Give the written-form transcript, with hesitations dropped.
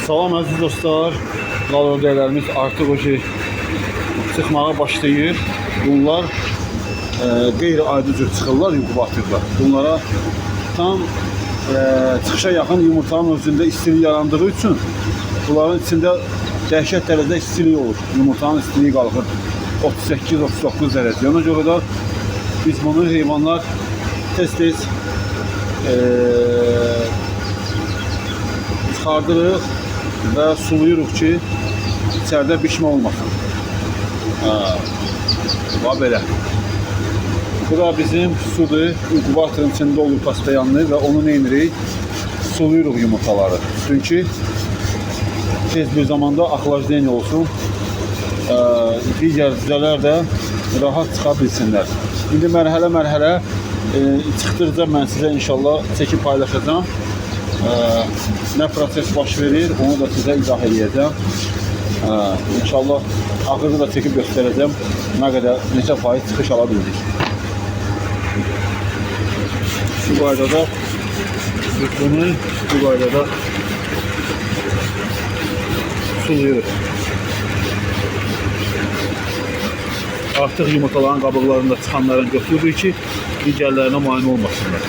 Salam əziz dostlar, qalorderlərimiz artıq o ki çıxmağa başlayır. Bunlar qeyri-adi cür çıxırlar inkubatorda. Bunlara tam çıxışa yaxın yumurtanın özündə istilik yarandığı üçün bunların içində dəhşət dərəcədə istilik olur. Yumurtanın istiliyi qalxır 38-39 dərəcə. Ona görə də biz bunu heyvanlar tez-tez çıxardırıq və suluyuruq ki, içəridə bişmə olmasın. Bax belə. Bu da bizim sudur. İnkubatorun içində olur pastayanlı və onu neyinirik? Suluyuruq yumurtaları. Çünki tez bir zamanda axlajleniya olsun. Digər cüzələr də rahat çıxa bilsinlər. İndi mərhələ-mərhələ çıxdıqca mən sizə inşallah çəkib paylaşacağım. Nə proses baş verir, onu da sizə izah edəcəm. İnşallah axırda da çəkib göstərəcəm nə qədər, neçə faiz çıxış ala bildik. Şu qaydada bunu bu qaydada suluyuruq. Artıq yumurtaların qabıqlarında çıxanların götürürük ki, digərlərinə mane olmasınlar.